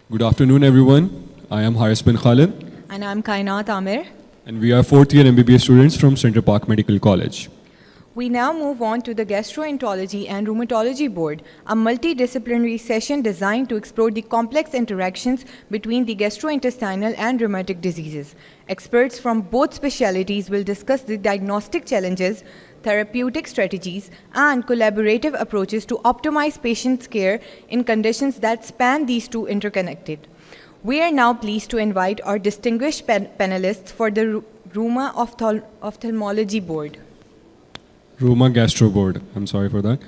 Good afternoon, everyone. I am Haris bin Khalid, And I'm Kainat Amir. and we are fourth year MBBS students from Center Park Medical College. We now move on to the Gastroenterology and Rheumatology Board, a multidisciplinary session designed to explore the complex interactions between the gastrointestinal and rheumatic diseases. Experts from both specialties will discuss the diagnostic challenges, therapeutic strategies, and collaborative approaches to optimize patients' care in conditions that span these two interconnected. We are now pleased to invite our distinguished panelists for the Rheuma Ophthalmology Board. Rheuma Gastro Board. I'm sorry for that.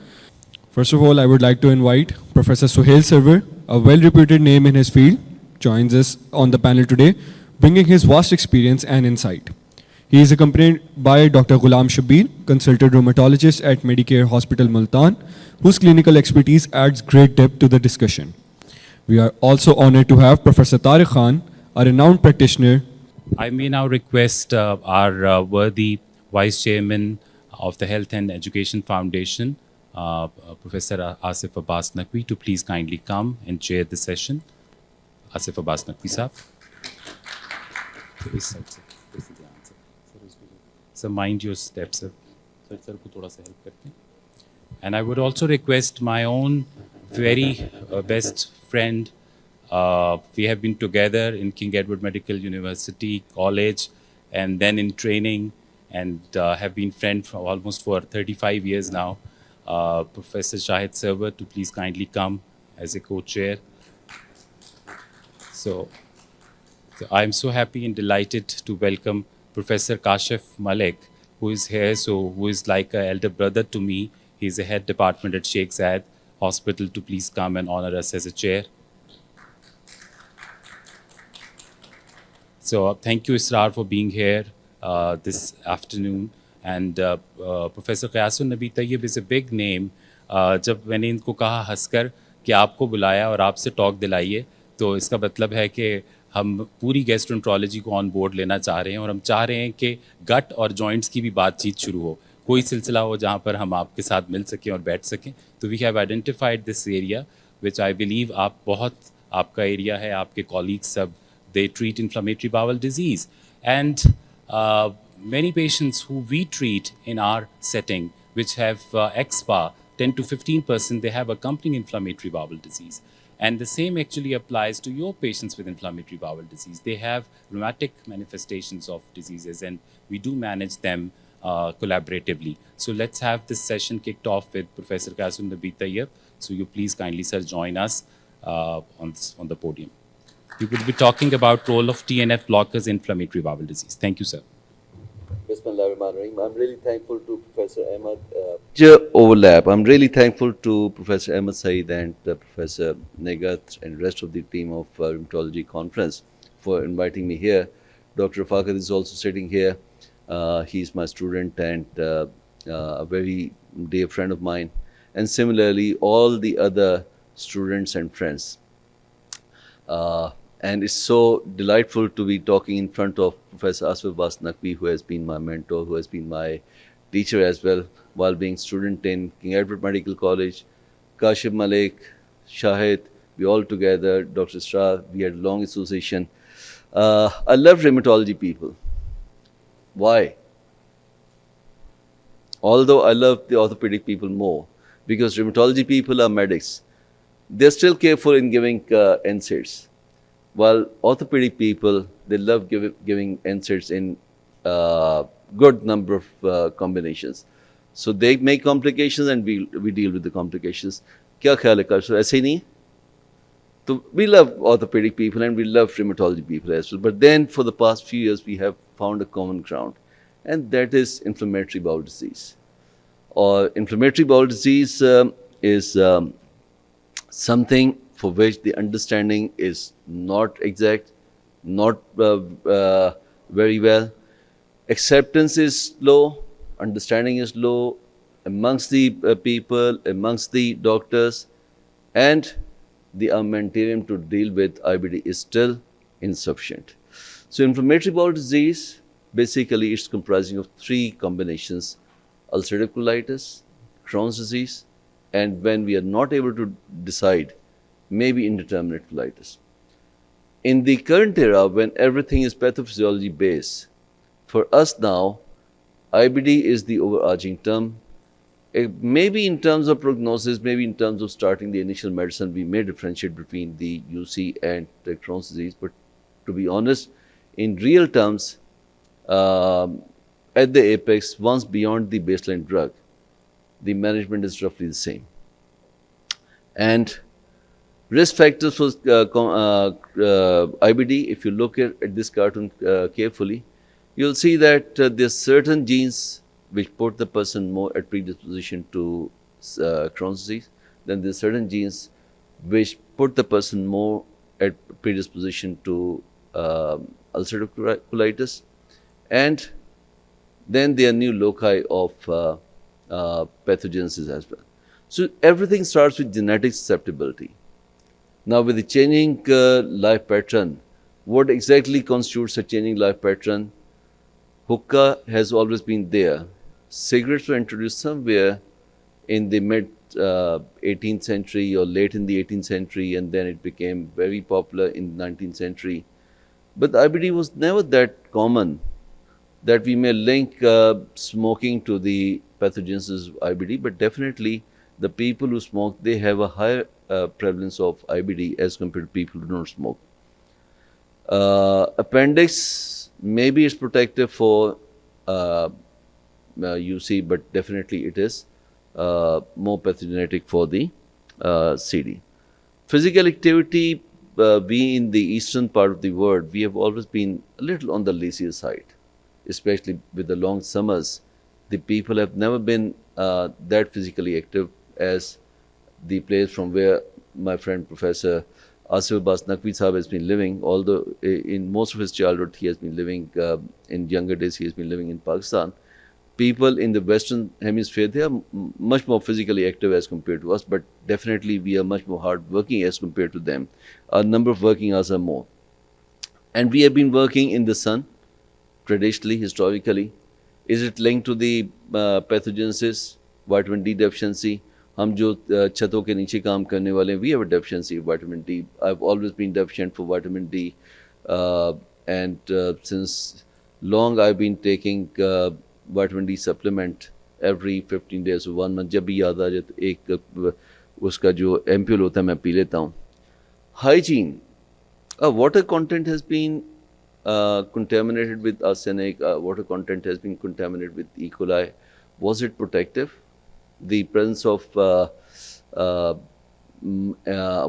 First of all, I would like to invite Professor Suhail Sarwar, a well-reputed name in his field, joins us on the panel today, bringing his vast experience and insight. He is accompanied by Dr. Ghulam Shabbir, consultant rheumatologist at Medicare Hospital Multan, whose clinical expertise adds great depth to the discussion. We are also honored to have Professor Tariq Khan, a renowned practitioner. I may now request our worthy Vice Chairman of the Health and Education Foundation, Professor Asif Abbas Naqvi, to please kindly come and chair the session. Asif Abbas Naqvi, sir. So mind your steps, sir. And I would also request my own very best friend. We have been together in King Edward Medical University College and then in training, and have been friends for almost 35 years now. Professor Shahid Sarwar, to please kindly come as a co-chair. So I'm so happy and delighted to welcome Professor Kashif Malik, who is here, who is like an elder brother to me. He's the head department at Sheikh Zayed Hospital, to please come and honor us as a chair. So thank you, Israr, for being here this afternoon. And Professor Ghayas Nabi Tayyab is a big name. जब मैंने इनको कहा हंसकर कि आपको बुलाया और आपसे टॉक दिलाइए, तो इसका मतलब है कि हम पूरी गैस्ट्रोएंटरोलॉजी को ऑन बोर्ड लेना चाह रहे हैं और हम चाह रहे हैं कि गट और जॉइंट्स की भी बातचीत शुरू हो, कोई सिलसिला हो जहाँ पर हम आपके साथ मिल सकें और बैठ सकें. तो we have identified this area which I believe आपका एरिया है, आपके कॉलीग्स सब, they treat inflammatory bowel disease. And many patients who we treat in our setting, which have expa, 10 to 15%, they have accompanying inflammatory bowel disease. And the same actually applies to your patients with inflammatory bowel disease. They have rheumatic manifestations of diseases, and we do manage them collaboratively. So let's have this session kicked off with Professor Ghayas Nabi Tayyab. So you please kindly, sir, join us on the podium. We will be talking about role of TNF blockers in inflammatory bowel disease. Thank you, sir. Bismillahirrahmanirrahim. I'm really thankful to Professor Ahmad. Overlap. I'm really thankful to Professor Ahmad Saeed and Professor Negat and rest of the team of Rheumatology Conference for inviting me here. Dr. Fakhar is also sitting here. He's my student and a very dear friend of mine. And similarly, all the other students and friends. And it's so delightful to be talking in front of Professor Asif Abbas Naqvi, who has been my mentor, who has been my teacher as well, while being student in King Edward Medical College. Kashif, Malik, Shahid, we all together, Dr. Shah, we had a long association. I love rheumatology people. Why? Although I love the orthopedic people more, because rheumatology people are medics. They're still careful in giving NSAIDs. While orthopedic people, they love giving NSAIDs in good number of combinations. So they make complications and we deal with the complications. Kya khayal hai? So aise nahi? So we love orthopedic people and we love rheumatology people as well. But then for the past few years, we have found a common ground, and that is inflammatory bowel disease. Or inflammatory bowel disease is something for which the understanding is not exact, not very well. Acceptance is low, understanding is low amongst the people, amongst the doctors, and the armamentarium to deal with IBD is still insufficient. So inflammatory bowel disease, basically it's comprising of three combinations: ulcerative colitis, Crohn's disease, and when we are not able to decide, maybe indeterminate colitis. In the current era, when everything is pathophysiology based, for us now, IBD is the overarching term. Maybe in terms of prognosis, maybe in terms of starting the initial medicine, we may differentiate between the UC and the Crohn's disease. But to be honest, in real terms, at the apex, once beyond the baseline drug, the management is roughly the same. And risk factors for IBD, if you look at this cartoon carefully, you'll see that there's certain genes which put the person more at predisposition to Crohn's disease. Then there's certain genes which put the person more at predisposition to ulcerative colitis. And then there are new loci of pathogenesis as well. So everything starts with genetic susceptibility. Now, with the changing life pattern, what exactly constitutes a changing life pattern? Hookah has always been there. Cigarettes were introduced somewhere in the mid 18th century or late in the 18th century, and then it became very popular in the 19th century. But IBD was never that common that we may link smoking to the pathogenesis of IBD, but definitely the people who smoke, they have a higher prevalence of IBD as compared to people who don't smoke. Appendix, maybe it's protective for UC, but definitely it is more pathogenic for the CD. Physical activity, we in the eastern part of the world, we have always been a little on the lazier side, especially with the long summers. The people have never been that physically active as the place from where my friend Professor Asif Abbas Naqvi Sahab has been living, although in most of his childhood he has been living, in younger days he has been living in Pakistan. People in the Western Hemisphere, they are much more physically active as compared to us, but definitely we are much more hard-working as compared to them. Our number of working hours are more. And we have been working in the sun, traditionally, historically. Is it linked to the pathogenesis, vitamin D deficiency? हम जो छतों के नीचे काम करने वाले हैं, we have a deficiency of vitamin D. I've always been deficient for vitamin D, and since long I've been taking vitamin D supplement every 15 days or 1 month. जब भी याद आ जाए तो एक उसका जो एम्प्यूल होता है मैं पी लेता हूँ. Hygiene. Water content has been contaminated with arsenic. Water content has been contaminated with E. coli. Was it protective? The presence of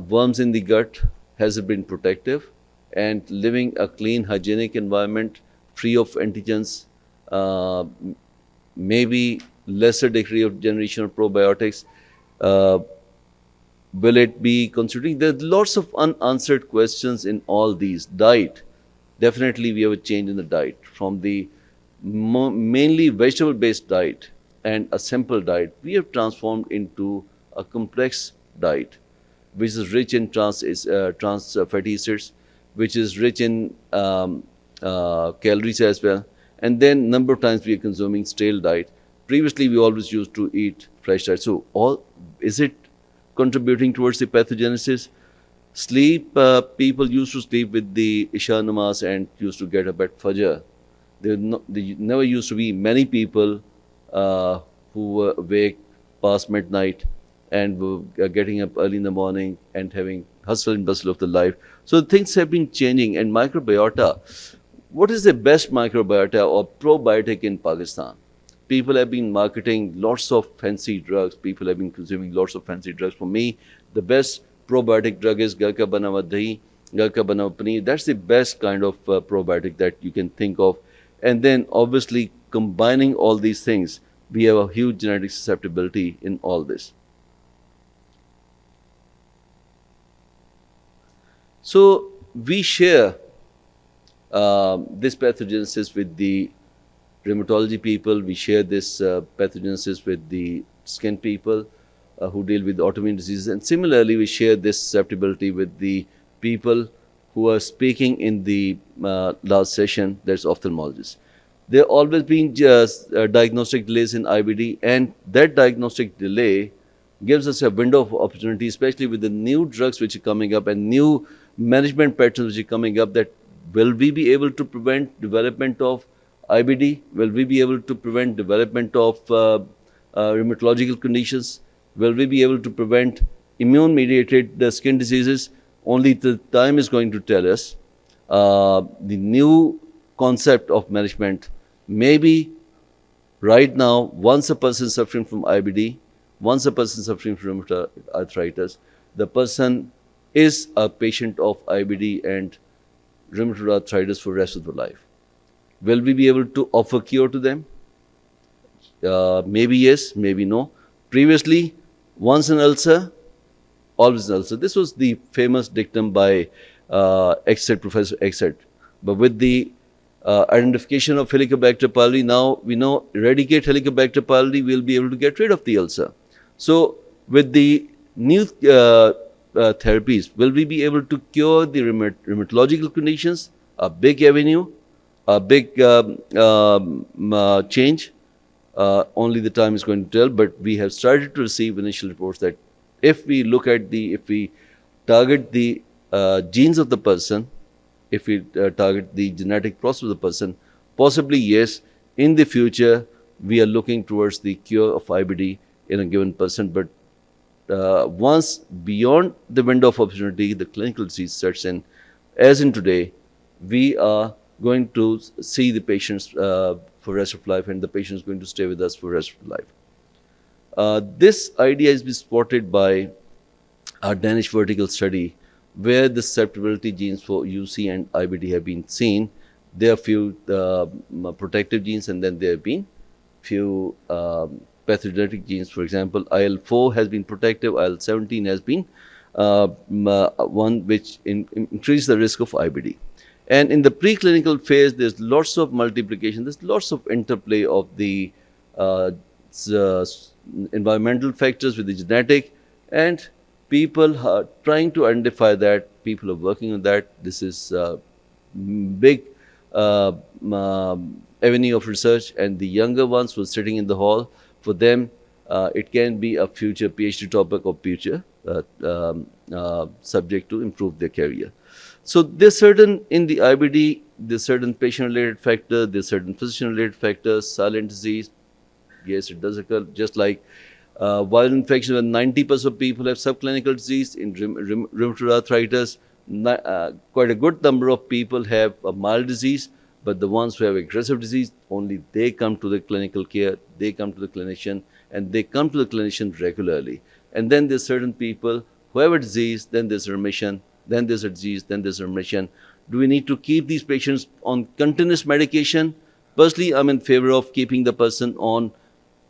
worms in the gut, has it been protective? And living a clean, hygienic environment, free of antigens, maybe lesser degree of generation of probiotics, will it be considering? There are lots of unanswered questions in all these. Diet, definitely we have a change in the diet from the mainly vegetable-based diet and a simple diet. We have transformed into a complex diet, which is rich in trans fatty acids, which is rich in calories as well. And then number of times we are consuming stale diet. Previously, we always used to eat fresh diet. So, is it contributing towards the pathogenesis? Sleep, people used to sleep with the Isha namaz and used to get up at Fajr. There never used to be many people who were awake past midnight and were getting up early in the morning and having hustle and bustle of the life. So things have been changing. And microbiota, what is the best microbiota or probiotic in Pakistan? People have been marketing lots of fancy drugs. People have been consuming lots of fancy drugs. For me, the best probiotic drug is Ghar ka bana hua dahi, Ghar ka bana hua paneer. That's the best kind of probiotic that you can think of. And then obviously combining all these things, we have a huge genetic susceptibility in all this. So we share this pathogenesis with the rheumatology people. We share this pathogenesis with the skin people who deal with autoimmune diseases. And similarly, we share this susceptibility with the people who are speaking in the last session, that's ophthalmologists. There have always been just diagnostic delays in IBD, and that diagnostic delay gives us a window of opportunity, especially with the new drugs which are coming up and new management patterns which are coming up, that will we be able to prevent development of IBD? Will we be able to prevent development of rheumatological conditions? Will we be able to prevent immune-mediated skin diseases? Only the time is going to tell us. The new concept of management may be right now, once a person is suffering from IBD, once a person is suffering from rheumatoid arthritis, the person is a patient of IBD and rheumatoid arthritis for the rest of their life. Will we be able to offer cure to them? Maybe yes, maybe no. Previously, once an ulcer, always an ulcer. This was the famous dictum by Professor Exet. But with the identification of Helicobacter pylori, now we know eradicate Helicobacter pylori, we'll be able to get rid of the ulcer. So with the new therapies, will we be able to cure the rheumatological conditions? A big avenue, a big change. Only the time is going to tell, but we have started to receive initial reports that if we target the genes of the person, if we target the genetic process of the person, possibly yes, in the future, we are looking towards the cure of IBD in a given person. But once beyond the window of opportunity, the clinical disease sets in, as in today, we are going to see the patients for the rest of life, and the patient is going to stay with us for the rest of life. This idea has been supported by our Danish vertical study, where the susceptibility genes for UC and IBD have been seen. There are few protective genes, and then there have been few pathogenetic genes. For example, IL-4 has been protective, IL-17 has been one which increases the risk of IBD. And in the preclinical phase, there's lots of multiplication, there's lots of interplay of the environmental factors with the genetic, and people are trying to identify that, people are working on that. This is a big avenue of research, and the younger ones who are sitting in the hall, for them, it can be a future PhD topic or future subject to improve their career. So there's certain, in the IBD, there's certain patient-related factors, there's certain physician-related factors, silent disease. Yes, it does occur, just like viral infection, when 90% of people have subclinical disease. In rheumatoid arthritis, quite a good number of people have a mild disease, but the ones who have aggressive disease, only they come to the clinical care, they come to the clinician, and they come to the clinician regularly. And then there's certain people who have a disease, then there's a remission, then there's a disease, then there's a remission. Do we need to keep these patients on continuous medication? Personally, I'm in favor of keeping the person on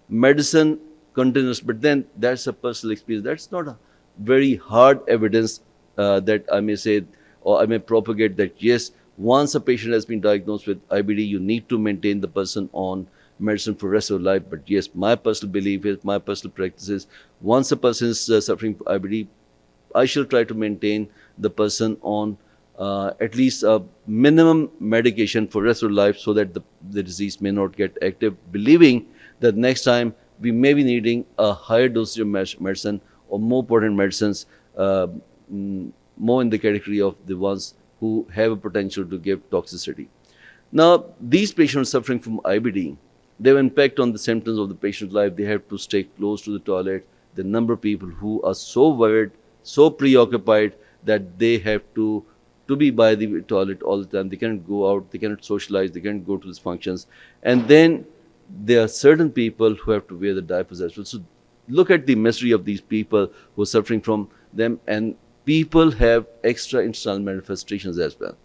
medicine continuous, but then that's a personal experience. That's not a very hard evidence that I may say, or I may propagate that, yes, once a patient has been diagnosed with IBD, you need to maintain the person on medicine for the rest of life. But yes, my personal belief is, my personal practice is, once a person is suffering from IBD, I shall try to maintain the person on at least a minimum medication for the rest of life, so that the disease may not get active, believing that next time we may be needing a higher dosage of medicine or more potent medicines, more in the category of the ones who have a potential to give toxicity. Now, these patients suffering from IBD, they have impact on the symptoms of the patient's life. They have to stay close to the toilet. The number of people who are so worried, so preoccupied, that they have to be by the toilet all the time. They cannot go out, they cannot socialize, they cannot go to these functions. And then there are certain people who have to wear the diapers as well. So look at the misery of these people who are suffering from them, and people have extra internal manifestations as well.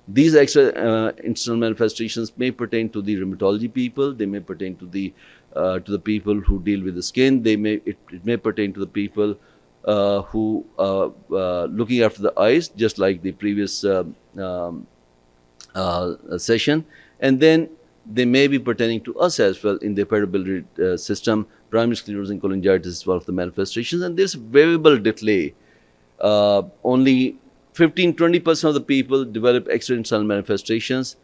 These extra internal manifestations may pertain to the rheumatology people, they may pertain to the people who deal with the skin, it may pertain to the people who are looking after the eyes, just like the previous session. And then they may be pertaining to us as well in the hepatobiliary system. Primary sclerosing cholangitis is one of the manifestations, and there's variable delay. Only 15-20% of the people develop extraintestinal manifestations.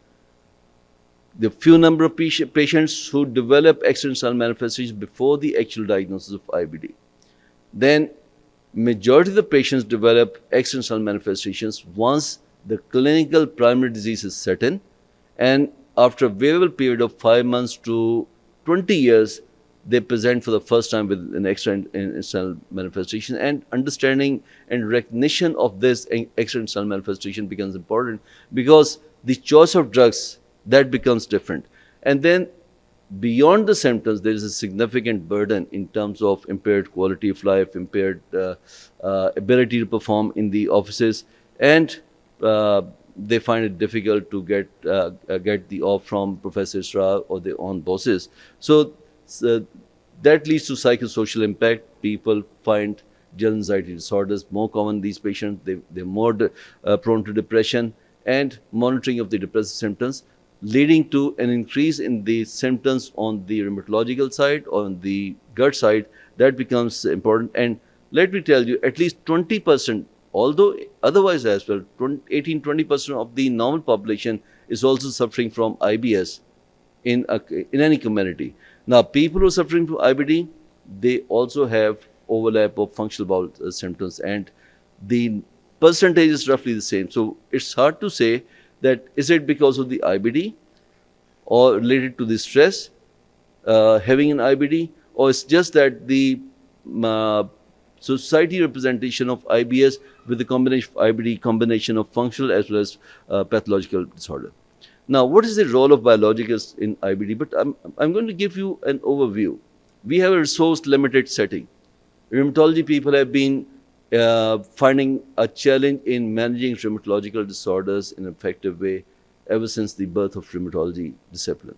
The few number of patients who develop extraintestinal manifestations before the actual diagnosis of IBD. Then majority of the patients develop external manifestations once the clinical primary disease is set in, and after a variable period of 5 months to 20 years, they present for the first time with an external manifestation, and understanding and recognition of this external manifestation becomes important, because the choice of drugs, that becomes different. And then beyond the symptoms, there is a significant burden in terms of impaired quality of life, impaired ability to perform in the offices, and they find it difficult to get the off from Professor Isra or their own bosses. So that leads to psychosocial impact. People find general anxiety disorders more common in these patients. They're more prone to depression, and monitoring of the depressive symptoms, leading to an increase in the symptoms on the rheumatological side or on the gut side. That becomes important. And let me tell you, at least 20%, although otherwise as well, 18-20% of the normal population is also suffering from IBS in any community. Now, people who are suffering from IBD, they also have overlap of functional bowel symptoms, and the percentage is roughly the same. So it's hard to say that is it because of the IBD or related to the stress having an IBD, or it's just that the society representation of IBS with the combination of IBD, combination of functional as well as pathological disorder. Now, what is the role of biologicals in IBD? But I'm going to give you an overview. We have a resource-limited setting. Rheumatology people have been finding a challenge in managing rheumatological disorders in an effective way ever since the birth of rheumatology discipline.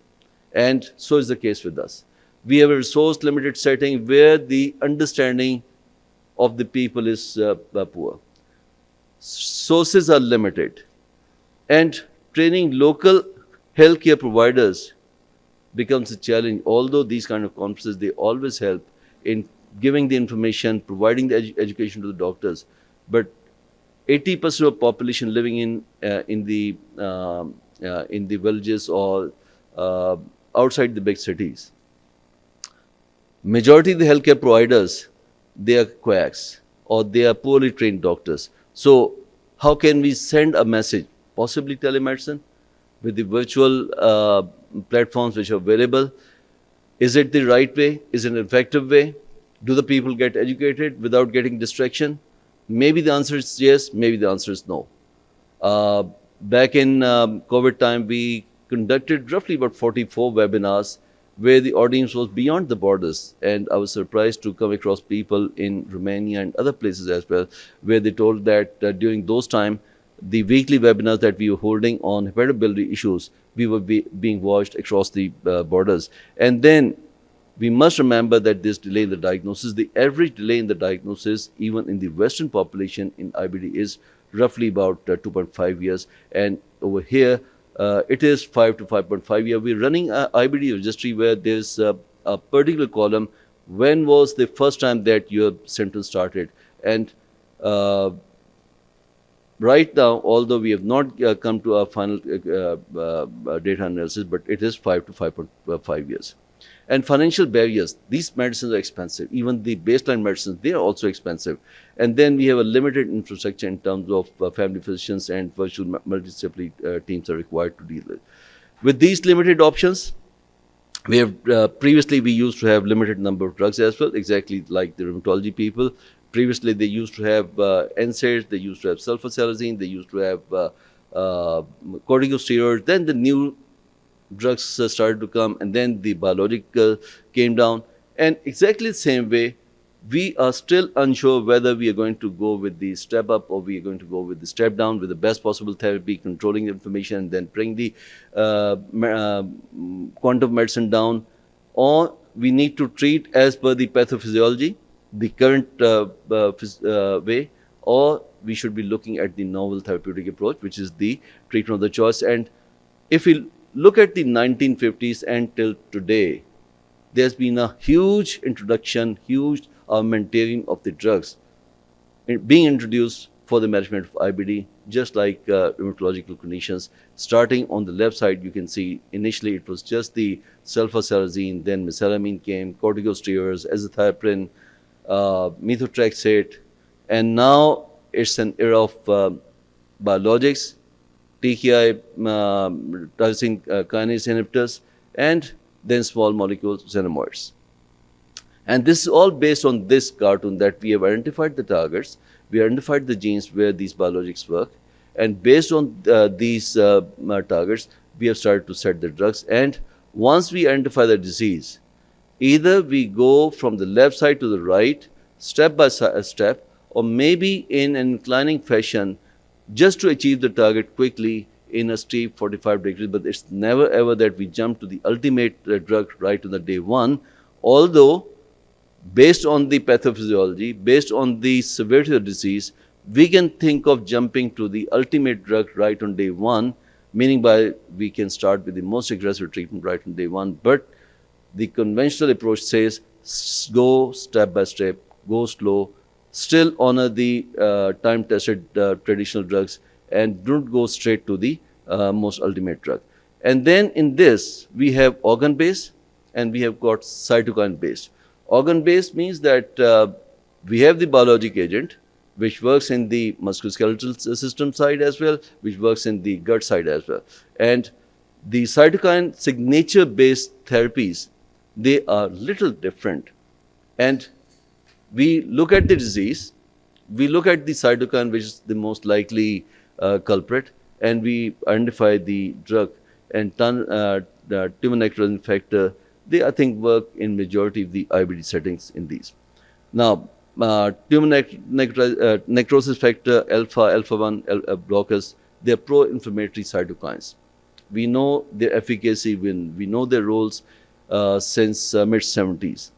And so is the case with us. We have a resource-limited setting where the understanding of the people is poor. Sources are limited. And training local healthcare providers becomes a challenge. Although these kind of conferences, they always help in giving the information, providing the education to the doctors. But 80% of population living in the villages or outside the big cities, majority of the healthcare providers, they are quacks or they are poorly trained doctors. So how can we send a message? Possibly telemedicine with the virtual platforms which are available. Is it the right way? Is it an effective way? Do the people get educated without getting distraction? Maybe the answer is yes, maybe the answer is no. Back in COVID time, we conducted roughly about 44 webinars where the audience was beyond the borders. And I was surprised to come across people in Romania and other places as well, where they told that during those time, the weekly webinars that we were holding on hepatobiliary issues, we were being watched across the borders. And then we must remember that this delay in the diagnosis, the average delay in the diagnosis, even in the Western population in IBD, is roughly about 2.5 years. And over here, it is 5 to 5.5 years. We're running an IBD registry where there's a particular column. When was the first time that your symptoms started? And right now, although we have not come to our final data analysis, but it is 5 to 5.5 years. And financial barriers, these medicines are expensive. Even the baseline medicines, they are also expensive. And then we have a limited infrastructure in terms of family physicians, and virtual multidisciplinary teams are required to deal with. With these limited options, we have previously we used to have limited number of drugs as well, exactly like the rheumatology people. Previously, they used to have NSAIDs, they used to have sulfasalazine, they used to have corticosteroids. Then the new drugs started to come, and then the biologic came down. And exactly the same way, we are still unsure whether we are going to go with the step up or we are going to go with the step down with the best possible therapy, controlling the inflammation, and then bring the quantum medicine down, or we need to treat as per the pathophysiology, the current way, or we should be looking at the novel therapeutic approach, which is the treatment of the choice. And if we look at the 1950s and till today, there's been a huge introduction, huge armamentarium of the drugs being introduced for the management of IBD, just like rheumatological conditions. Starting on the left side, you can see initially it was just the sulfasalazine, then mesalamine came, corticosteroids, azathioprine, methotrexate, And now it's an era of biologics, TKI, tyrosine kinase inhibitors, and then small molecule xenomoids. And this is all based on this cartoon that we have identified the targets, we identified the genes where these biologics work, and based on these targets, we have started to set the drugs. And once we identify the disease, either we go from the left side to the right, step by step, or maybe in an inclining fashion, just to achieve the target quickly in a steep 45 degrees. But it's never ever that we jump to the ultimate drug right on the day one, although based on the pathophysiology, based on the severity of the disease, we can think of jumping to the ultimate drug right on day one, meaning by we can start with the most aggressive treatment right on day one. But the conventional approach says go step by step, go slow, still honor the time-tested traditional drugs, and don't go straight to the most ultimate drug. And then in this, we have organ-based and we have got cytokine-based. Organ-based means that we have the biologic agent, which works in the musculoskeletal system side as well, which works in the gut side as well. And the cytokine signature-based therapies, they are little different. And we look at the disease, we look at the cytokine, which is the most likely culprit, and we identify the drug. And the tumor necrosis factor, they, I think, work in majority of the IBD settings in these. Now, tumor necrosis factor, alpha-1 blockers, they are pro-inflammatory cytokines. We know their efficacy, we know their roles since mid-70s.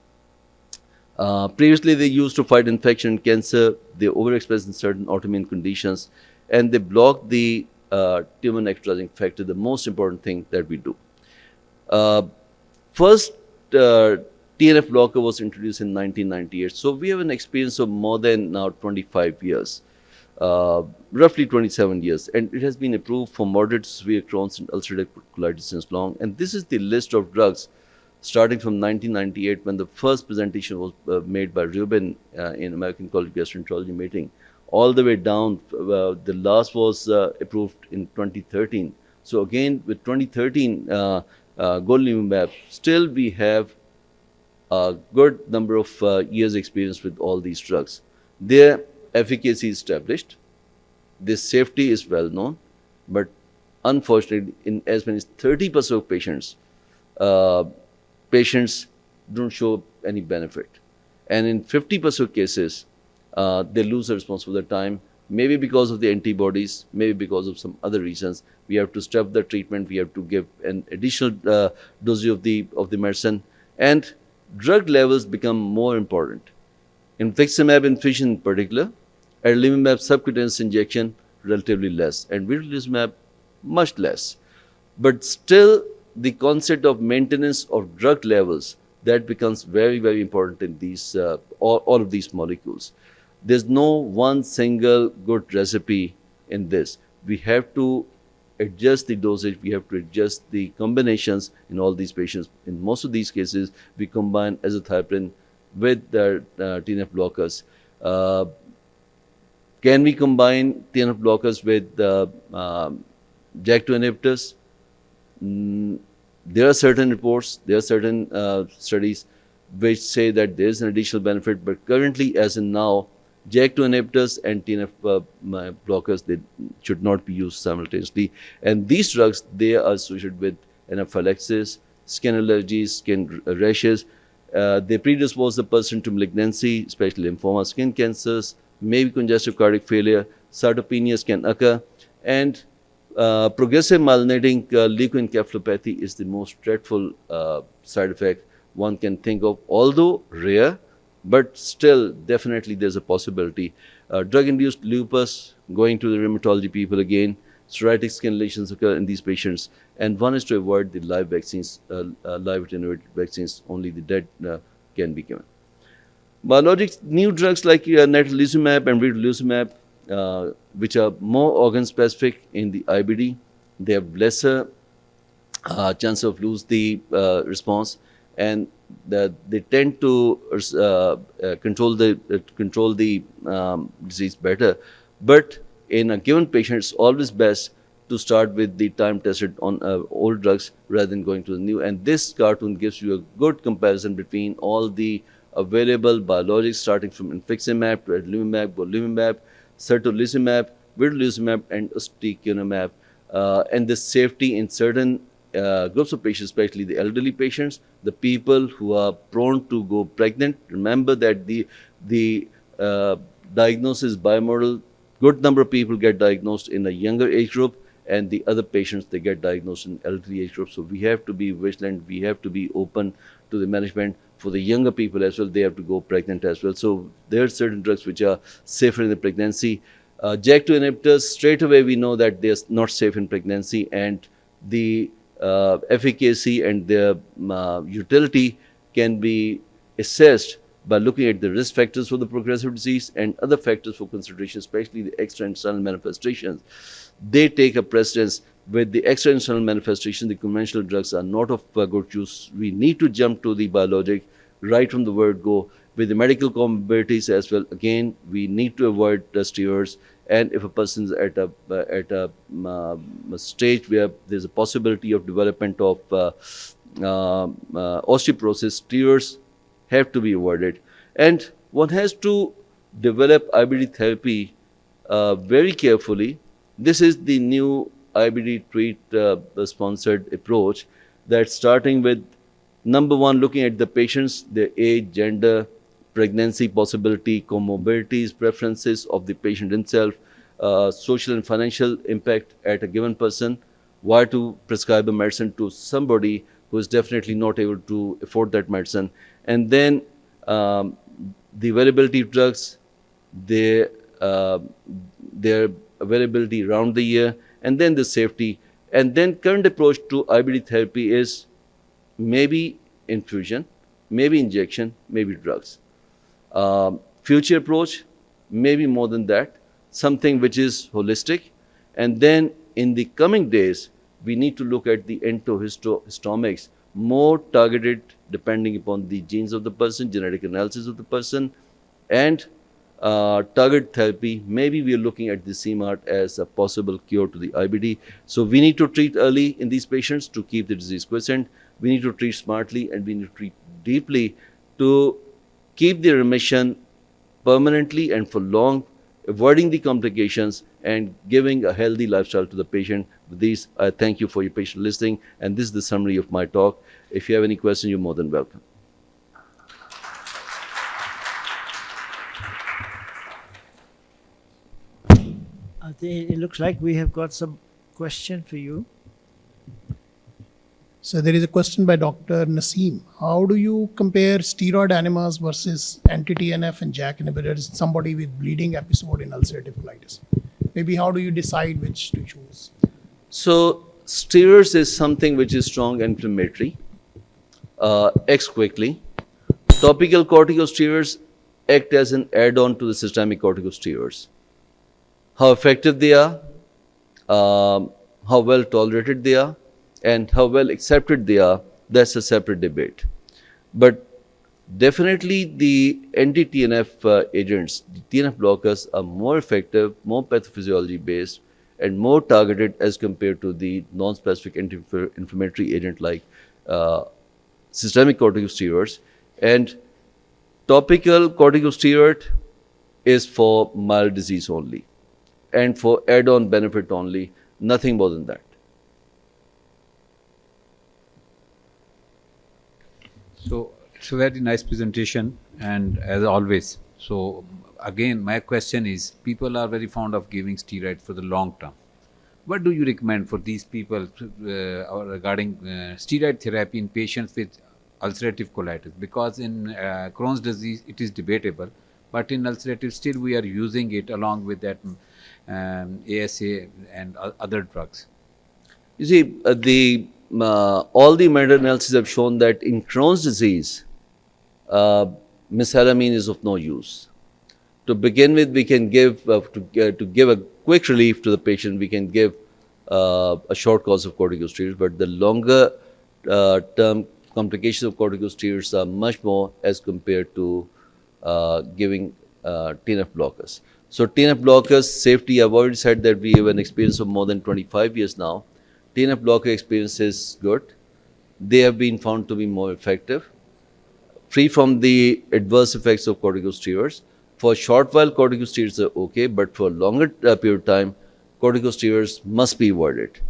Previously, they used to fight infection and cancer. They overexpress in certain autoimmune conditions, and they block the tumor necrotizing factor, the most important thing that we do. First TNF blocker was introduced in 1998. So we have an experience of more than now 25 years, roughly 27 years. And it has been approved for moderate to severe Crohn's and ulcerative colitis since long. And this is the list of drugs starting from 1998 when the first presentation was made by Rheum in American College of Gastroenterology meeting, all the way down. The last was approved in 2013. So again, with 2013, golimumab, still we have a good number of years experience with all these drugs. Their efficacy is established, their safety is well known, but unfortunately in as many as 30% of patients, patients don't show any benefit. And in 50% of cases, they lose the response for the time, maybe because of the antibodies, maybe because of some other reasons. We have to stop the treatment, we have to give an additional dosage of the medicine, and drug levels become more important. Infliximab infusion in particular, adalimumab subcutaneous injection relatively less, and vedolizumab much less. But still, the concept of maintenance of drug levels, that becomes very, very important in these all of these molecules. There's no one single good recipe in this. We have to adjust the dosage, we have to adjust the combinations in all these patients. In most of these cases, we combine azathioprine with the TNF blockers. Can we combine TNF blockers with JAK2 inhibitors? There are certain reports, there are certain studies which say that there is an additional benefit, but currently, as in now, JAK2 inhibitors and TNF blockers, they should not be used simultaneously. And these drugs, they are associated with anaphylaxis, skin allergies, skin rashes. They predispose the person to malignancy, especially lymphoma, skin cancers, maybe congestive cardiac failure, cytopenias can occur, and progressive myelinating leukoencephalopathy is the most dreadful side effect one can think of, although rare, but still definitely there's a possibility. Drug-induced lupus, going to the rheumatology people again, psoriatic skin lesions occur in these patients, and one is to avoid the live vaccines, live attenuated vaccines, only the dead can be given. Biologics, new drugs like natalizumab and vedolizumab, which are more organ-specific in the IBD, they have lesser chance of lose the response, and they tend to control the disease better. But in a given patient, it's always best to start with the time-tested on old drugs rather than going to the new. And this cartoon gives you a good comparison between all the available biologics, starting from infliximab to adalimumab, golimumab, certolizumab, vedolizumab, and ustekinumab, and the safety in certain groups of patients, especially the elderly patients, the people who are prone to go pregnant. Remember that the diagnosis bimodal. Good number of people get diagnosed in a younger age group, and the other patients, they get diagnosed in elderly age group. So we have to be vigilant. We have to be open to the management. For the younger people as well, they have to go pregnant as well. So there are certain drugs which are safer in the pregnancy. JAK2 inhibitors, straight away we know that they're not safe in pregnancy, and the efficacy and their utility can be assessed by looking at the risk factors for the progressive disease and other factors for consideration, especially the extra internal manifestations. They take a precedence. With the extra internal manifestations, the conventional drugs are not of good use. We need to jump to the biologic right from the word go. With the medical comorbidities as well, again, we need to avoid the steroids. And if a person is at a stage where there's a possibility of development of osteoporosis, steroids have to be avoided. And one has to develop IBD therapy very carefully. This is the new IBD treat sponsored approach, that's starting with number one, looking at the patients, their age, gender, pregnancy possibility, comorbidities, preferences of the patient himself, social and financial impact at a given person. Why to prescribe a medicine to somebody who is definitely not able to afford that medicine? And then the availability of drugs, their availability around the year, and then the safety. And then current approach to IBD therapy is maybe infusion, maybe injection, maybe drugs. Future approach, maybe more than that, something which is holistic. And then in the coming days, we need to look at the endohistomics, more targeted depending upon the genes of the person, genetic analysis of the person, and target therapy. Maybe we are looking at the CMART as a possible cure to the IBD. So we need to treat early in these patients to keep the disease quiescent. We need to treat smartly, and we need to treat deeply to keep the remission permanently and for long, avoiding the complications and giving a healthy lifestyle to the patient. With these, I thank you for your patient listening, and this is the summary of my talk. If you have any questions, you're more than welcome. I think it looks like we have got some question for you. So there is a question by Dr. Naseem. How do you compare steroid enemas versus anti-TNF and JAK inhibitors in somebody with bleeding episode in ulcerative colitis? Maybe how do you decide which to choose? So steroids is something which is strong inflammatory, acts quickly. Topical corticosteroids act as an add-on to the systemic corticosteroids. How effective they are, how well tolerated they are, and how well accepted they are, that's a separate debate. But definitely the anti-TNF agents, the TNF blockers, are more effective, more pathophysiology based, and more targeted as compared to the non-specific anti-inflammatory agent like systemic corticosteroids. And topical corticosteroid is for mild disease only and for add-on benefit only, nothing more than that. So it's a very nice presentation, and as always. So again, my question is, people are very fond of giving steroids for the long term. What do you recommend for these people regarding steroid therapy in patients with ulcerative colitis? Because in Crohn's disease, it is debatable, but in ulcerative, still we are using it along with that ASA and other drugs. You see, all the meta-analyses have shown that in Crohn's disease, mesalamine is of no use. To begin with, we can give, to give a quick relief to the patient, we can give a short course of corticosteroids, but the longer term complications of corticosteroids are much more as compared to giving TNF blockers. So TNF blockers, safety, I've already said that we have an experience of more than 25 years now. TNF blocker experience is good. They have been found to be more effective, free from the adverse effects of corticosteroids. For short while, corticosteroids are okay, but for longer period of time, corticosteroids must be avoided.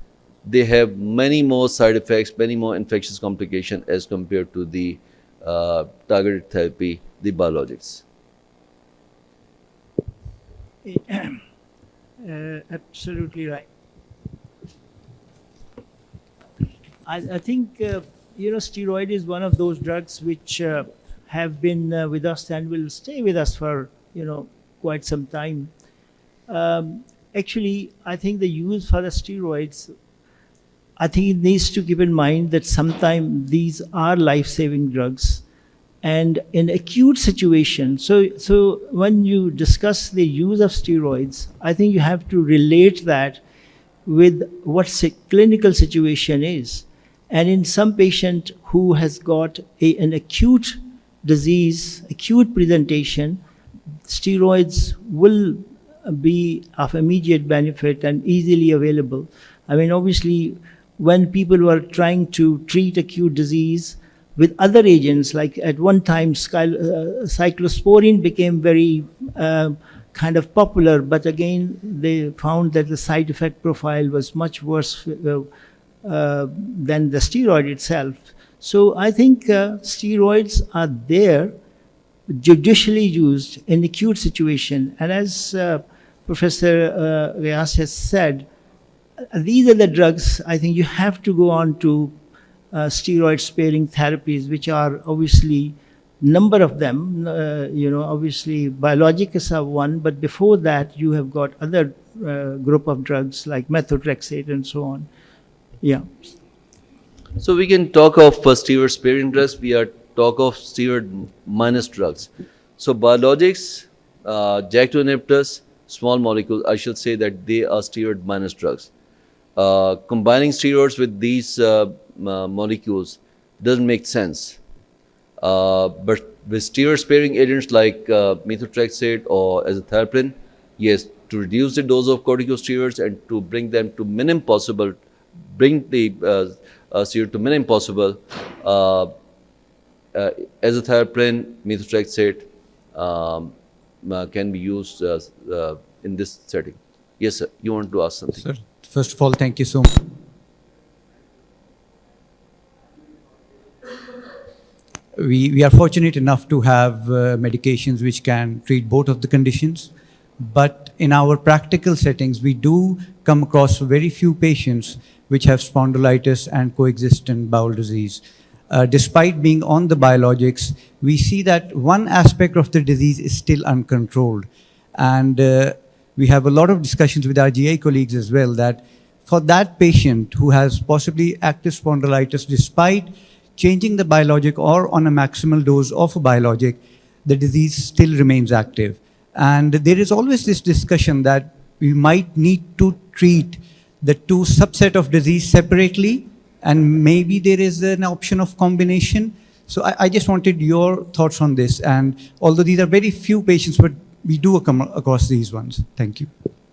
They have many more side effects, many more infectious complications as compared to the targeted therapy, the biologics. Absolutely right. I think, steroid is one of those drugs which have been with us and will stay with us for, quite some time. Actually, I think the use for the steroids, I think it needs to keep in mind that sometimes these are life-saving drugs. And in acute situations, so when you discuss the use of steroids, I think you have to relate that with what clinical situation is. And in some patient who has got an acute disease, acute presentation, steroids will be of immediate benefit and easily available. I mean, obviously, when people were trying to treat acute disease with other agents, like at one time cyclosporine became very kind of popular, but again they found that the side effect profile was much worse than the steroid itself. So I think steroids are there, judicially used in acute situation. And as Professor Ghayas has said, these are the drugs, I think you have to go on to steroid sparing therapies, which are obviously number of them, obviously biologics are one, but before that you have got other group of drugs like methotrexate and so on. Yeah. So we can talk of steroid sparing drugs, we are talk of steroid minus drugs. So biologics, JAK2 inhibitors, small molecules, I shall say that they are steroid minus drugs. Combining steroids with these molecules doesn't make sense. But with steroid sparing agents like methotrexate or azathioprine, yes, to reduce the dose of corticosteroids and to bring them to minimum possible, bring the steroid to minimum possible, azathioprine, methotrexate can be used in this setting. Yes, sir, you want to ask something? Sir, first of all, thank you so much. We are fortunate enough to have medications which can treat both of the conditions. But in our practical settings, we do come across very few patients which have spondylitis and coexistent bowel disease. Despite being on the biologics, we see that one aspect of the disease is still uncontrolled. And we have a lot of discussions with our GI colleagues as well that for that patient who has possibly active spondylitis, despite changing the biologic or on a maximal dose of a biologic, the disease still remains active. And there is always this discussion that we might need to treat the two subset of disease separately, and maybe there is an option of combination. So I just wanted your thoughts on this. And although these are very few patients, but we do come across these ones. Thank you.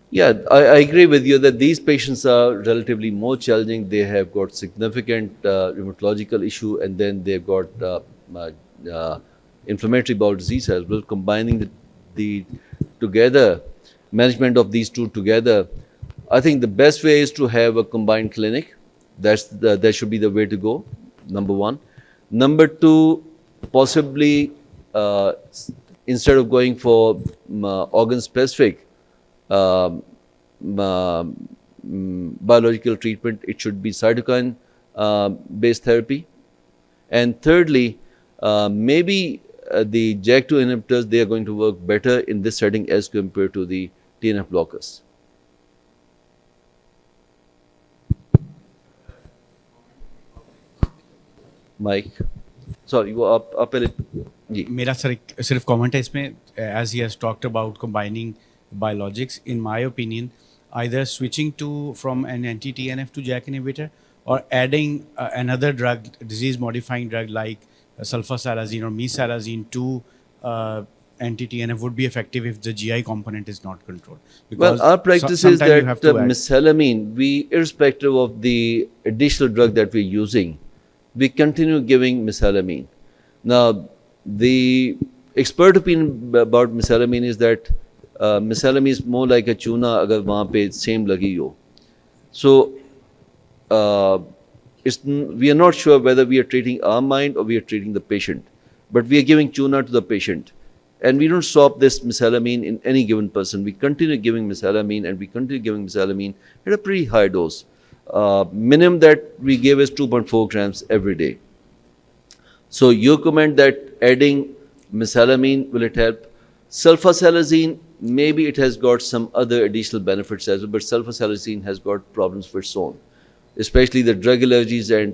Yeah, I agree with you that these patients are relatively more challenging. They have got significant rheumatological issue, and then they've got inflammatory bowel disease as well. Combining the together, management of these two together, I think the best way is to have a combined clinic. That should be the way to go, number one. Number two, possibly instead of going for organ-specific biological treatment, it should be cytokine-based therapy. And thirdly, maybe the JAK2 inhibitors, they are going to work better in this setting as compared to the TNF blockers. Mike, sorry, you are up a मेरा सिर्फ comment है इसमें, as he has talked about combining biologics, in my opinion, either switching from an anti-TNF to JAK inhibitor or adding another drug, disease-modifying drug like sulfasalazine or mesalazine to anti-TNF would be effective if the GI component is not controlled? Well, our practice is sometime you have that to add. mesalamine, we, irrespective of the additional drug that we're using, we continue giving mesalamine. Now, the expert opinion about mesalamine is that mesalamine is more like a chuna agar wahan pe same lagi ho. So, we are not sure whether we are treating our mind or we are treating the patient, but we are giving chuna to the patient. And we don't stop this mesalamine in any given person. We continue giving mesalamine, and we continue giving mesalamine at a pretty high dose. Minimum that we give is 2.4 grams every day. So your comment that adding mesalamine, will it help? Sulfasalazine, maybe it has got some other additional benefits as well, but sulfasalazine has got problems for its own, especially the drug allergies and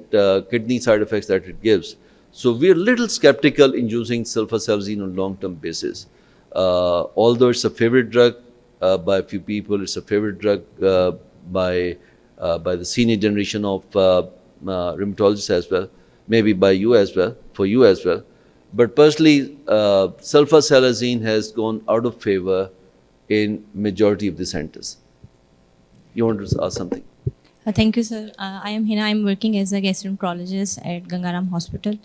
kidney side effects that it gives. So we are a little skeptical in using sulfasalazine on long-term basis. Although it's a favorite drug by a few people, it's a favorite drug by the senior generation of rheumatologists as well, maybe by you as well, for you as well. But personally, sulfasalazine has gone out of favor in majority of the centers. You want to ask something? Thank you, sir. I am Hina. I'm working as a gastroenterologist at Gangaram Hospital.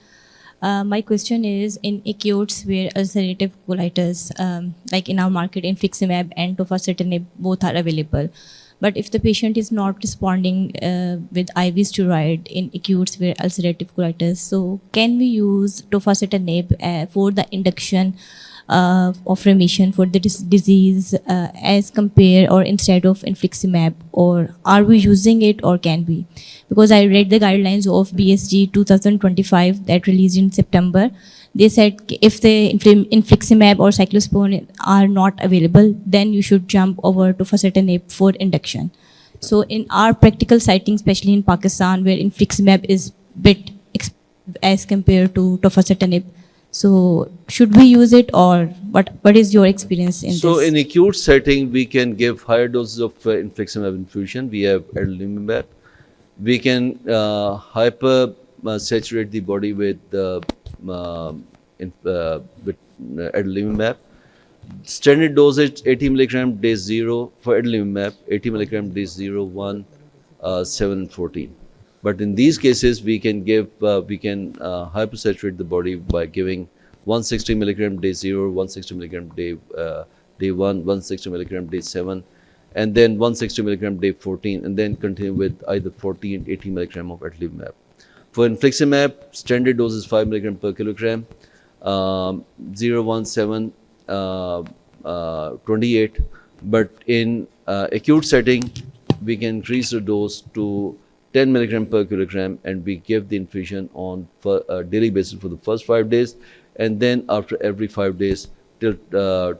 My question is, in acutes where ulcerative colitis, like in our market, infliximab and tofacitinib, both are available. But if the patient is not responding with IV steroid in acutes where ulcerative colitis, so can we use tofacitinib for the induction of remission for the disease as compare or instead of infliximab, or are we using it, or can we? Because I read the guidelines of BSG 2025 that released in September. They said if the infliximab or cyclosporine are not available, then you should jump over to tofacitinib for induction. So in our practical setting, especially in Pakistan, where infliximab is bit expensive as compared to tofacitinib, so should we use it, or what is your experience in this? So in acute setting, we can give higher doses of infliximab infusion. We have adalimumab. We can hyper saturate the body with adalimumab. Standard dosage 80 milligram day 0 for adalimumab, 80 milligram day 0, 1, 7 and 14. But in these cases, we can give, hypersaturate the body by giving 160 milligram day 0, 160 milligram day 1, 160 milligram day 7, and then 160 milligram day 14, and then continue with either 40 and 80 milligram of adalimumab. For infliximab, standard dose is 5 milligram per kilogram, 0, 1, 7, 28. But in acute setting, we can increase the dose to 10 milligram per kilogram, and we give the infusion on a daily basis for the first 5 days, and then after every 5 days till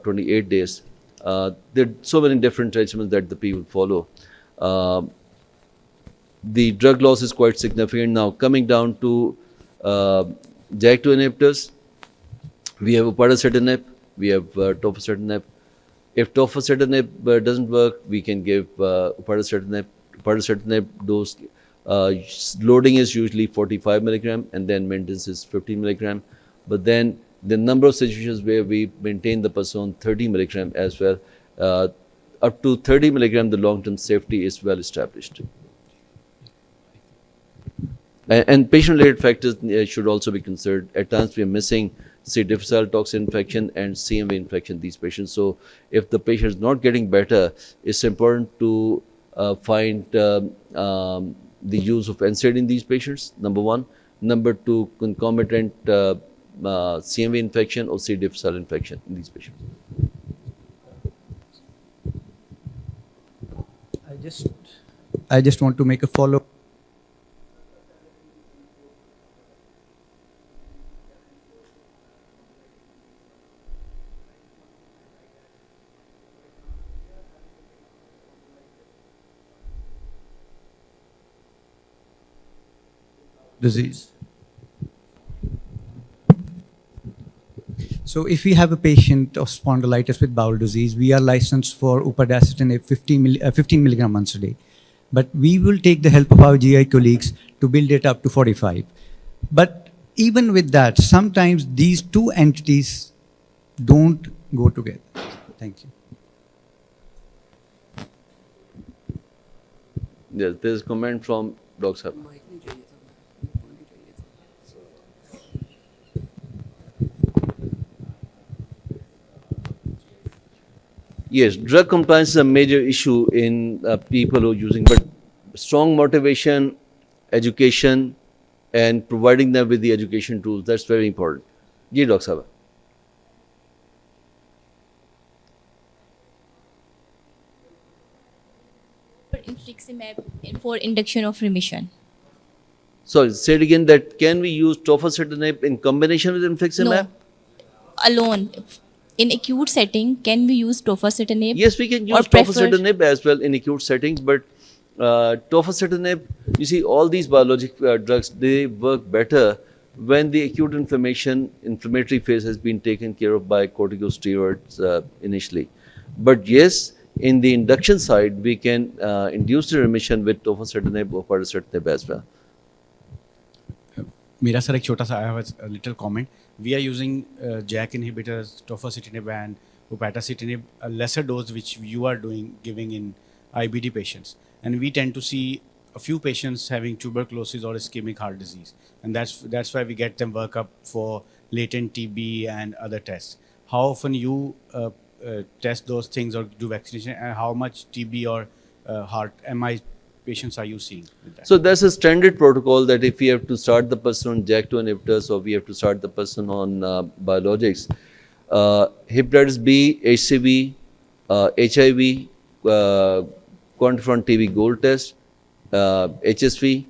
28 days. There are so many different regimens that the people follow. The drug loss is quite significant. Now, coming down to JAK2 inhibitors, we have upadacitinib, we have tofacitinib. If tofacitinib doesn't work, we can give upadacitinib. Upadacitinib dose loading is usually 45 milligram, and then maintenance is 15 milligram. But then the number of situations where we maintain the person 30 milligram as well, up to 30 milligram, the long-term safety is well established. And patient-related factors should also be considered. At times, we are missing C. difficile toxin infection and CMV infection in these patients. So, if the patient is not getting better, it's important to find the use of NSAID in these patients, number one. Number two, concomitant CMV infection or C. difficile infection in these patients. I just want to make a follow-up. Disease. So if we have a patient of spondylitis with bowel disease, we are licensed for upadacitinib 15 milligram once a day. but we will take the help of our GI colleagues to build it up to 45. But even with that, sometimes these two entities don't go together. Thank you. Yes, there's a comment from Dr. Sahib. Yes, drug compliance is a major issue in people who are using, but strong motivation, education, and providing them with the education tools, that's very important. Ji, Dr. Sahib. Infliximab for induction of remission. Sorry, say it again, that can we use tofacitinib in combination with infliximab? No, alone. In acute setting, can we use tofacitinib? Yes, we can use tofacitinib as well in acute settings, but tofacitinib, you see, all these biologic drugs, they work better when the acute inflammatory phase has been taken care of by corticosteroids initially. But yes, in the induction side, we can induce the remission with tofacitinib or parasitinib as well. मेरा sir एक छोटा सा, I have a little comment. We are using JAK inhibitors, tofacitinib and upadacitinib, a lesser dose which you are giving in IBD patients. And we tend to see a few patients having tuberculosis or ischemic heart disease. And that's why we get them work up for latent TB and other tests. How often you test those things or do vaccination, and how much TB or heart MI patients are you seeing with that? So there's a standard protocol that if we have to start the person on JAK2 inhibitors or we have to start the person on biologics, hepatitis B, HCV, HIV, quantiferon TB gold test, HSV,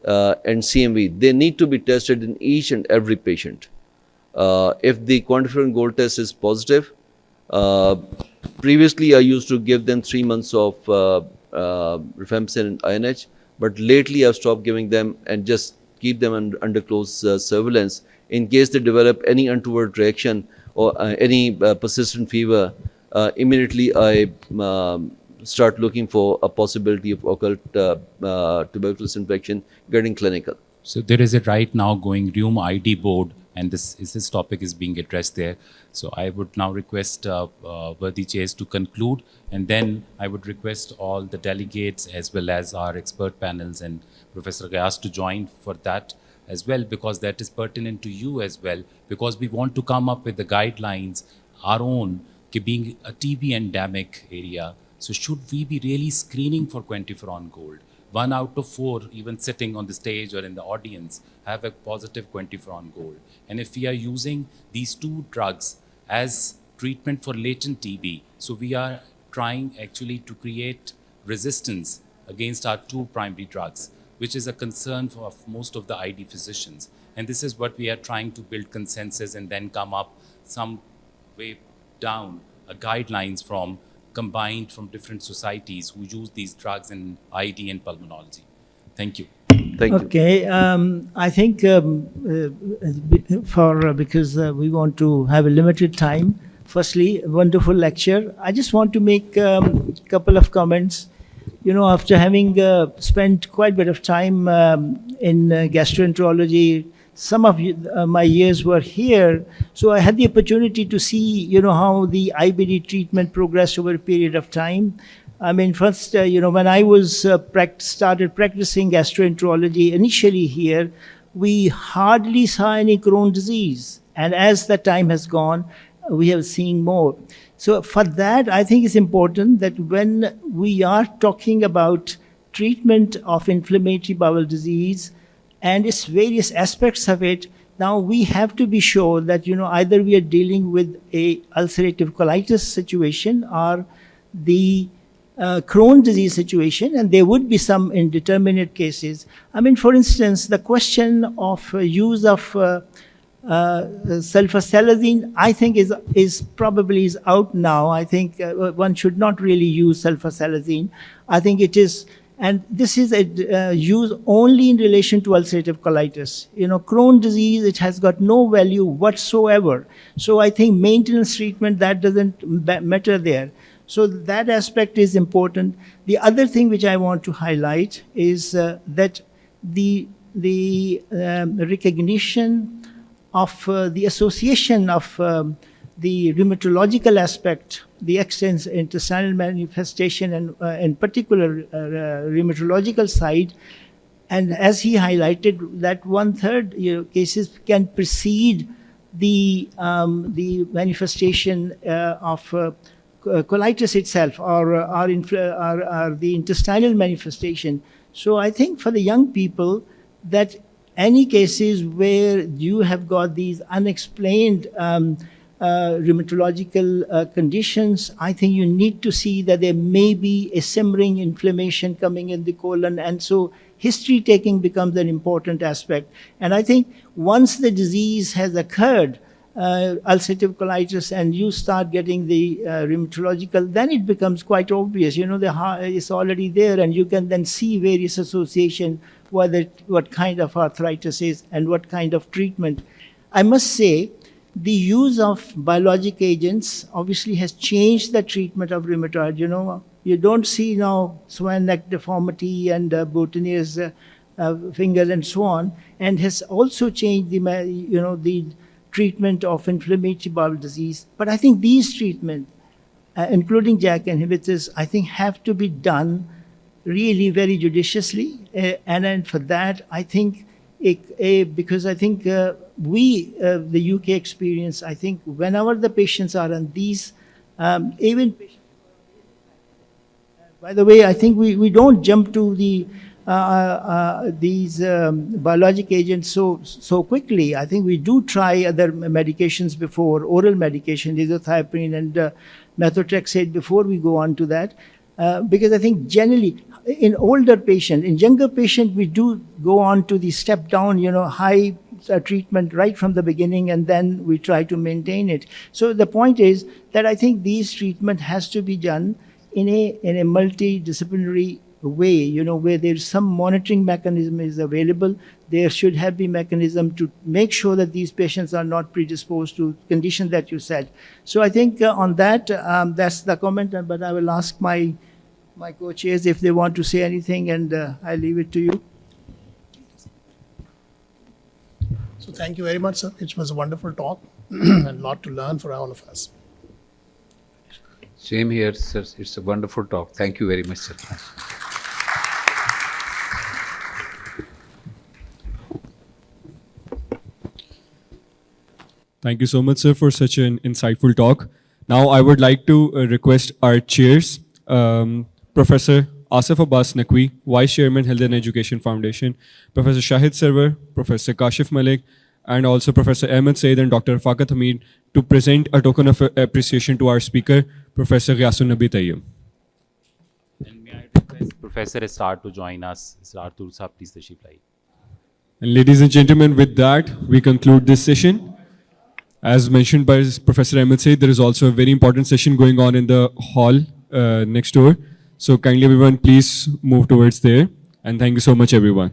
and CMV, they need to be tested in each and every patient. If the quantiferon gold test is positive, previously I used to give them 3 months of rifampicin and INH, but lately I've stopped giving them and just keep them under close surveillance in case they develop any untoward reaction or any persistent fever. Immediately I start looking for a possibility of occult tuberculosis infection getting clinical. So there is a right now going Rheum ID board, and this topic is being addressed there. So I would now request worthy chairs to conclude, and then I would request all the delegates as well as our expert panels and Professor Ghayas to join for that as well, because that is pertinent to you as well, because we want to come up with the guidelines, our own, being a TB endemic area. So should we be really screening for quantiferon gold? 1 out of 4, even sitting on the stage or in the audience, have a positive quantiferon gold. And if we are using these two drugs as treatment for latent TB, so we are trying actually to create resistance against our 2 primary drugs, which is a concern for most of the ID physicians. And this is what we are trying to build consensus and then come up some way down guidelines combined from different societies who use these drugs in ID and pulmonology. Thank you. Thank you. Okay, I think because we want to have a limited time, firstly, wonderful lecture. I just want to make a couple of comments. You know, after having spent quite a bit of time in gastroenterology, some of my years were here, so I had the opportunity to see, you know, how the IBD treatment progressed over a period of time. I mean, first, you know, when I was started practicing gastroenterology initially here, we hardly saw any Crohn's disease, and as the time has gone, we have seen more. So for that, I think it's important that when we are talking about treatment of inflammatory bowel disease and its various aspects of it, now we have to be sure that, you know, either we are dealing with a ulcerative colitis situation or the Crohn's disease situation, and there would be some indeterminate cases. I mean, for instance, the question of use of sulfasalazine, I think is probably out now. I think one should not really use sulfasalazine. I think it is, and this is used only in relation to ulcerative colitis. You know, Crohn's disease, it has got no value whatsoever. So I think maintenance treatment, that doesn't matter there. So that aspect is important. The other thing which I want to highlight is that the recognition of the association of the rheumatological aspect, the intestinal manifestation, and in particular rheumatological side, and as he highlighted that 1/3 cases can precede the manifestation of colitis itself, or the intestinal manifestation. So I think for the young people, that any cases where you have got these unexplained rheumatological conditions, I think you need to see that there may be a simmering inflammation coming in the colon, and so history taking becomes an important aspect. And I think once the disease has occurred, ulcerative colitis, and you start getting the rheumatological, then it becomes quite obvious. The heart is already there, and you can then see various association, what kind of arthritis is and what kind of treatment. I must say, the use of biologic agents obviously has changed the treatment of rheumatoid. You don't see now swan neck deformity and Boutonniere's fingers and so on, and has also changed the treatment of inflammatory bowel disease. But I think these treatments, including JAK inhibitors, I think have to be done really very judiciously. And then for that, I think, because I think the UK experience, I think whenever the patients are on these, even patients, by the way, I think we don't jump to these biologic agents so quickly. I think we do try other medications before, oral medication, azathioprine and methotrexate, before we go on to that. Because I think generally in older patients, in younger patients, we do go on to the step down, high treatment right from the beginning, and then we try to maintain it. So the point is that I think these treatment has to be done in a multidisciplinary way, where there's some monitoring mechanism is available. There should have the mechanism to make sure that these patients are not predisposed to conditions that you said. So I think on that, that's the comment, but I will ask my co-chairs if they want to say anything, and I leave it to you. So thank you very much, sir. It was a wonderful talk and a lot to learn for all of us. Same here, sir. It's a wonderful talk. Thank you very much, sir. Thank you so much, sir, for such an insightful talk. Now, I would like to request our chairs, Professor Asif Abbas Naqvi, Vice Chairman, Health and Education Foundation, Professor Shahid Sarwar, Professor Kashif Malik, and also Professor Ahmed Said and Dr. Faqat Hamid, to present a token of appreciation to our speaker, Professor Nabi Tayyab. And may I request Professor Astar to join us? Astar Tursa, please tashrif laiye. And ladies and gentlemen, with that, we conclude this session. As mentioned by Professor Ahmed Said, there is also a very important session going on in the hall next door. So kindly everyone, please move towards there. And thank you so much, everyone.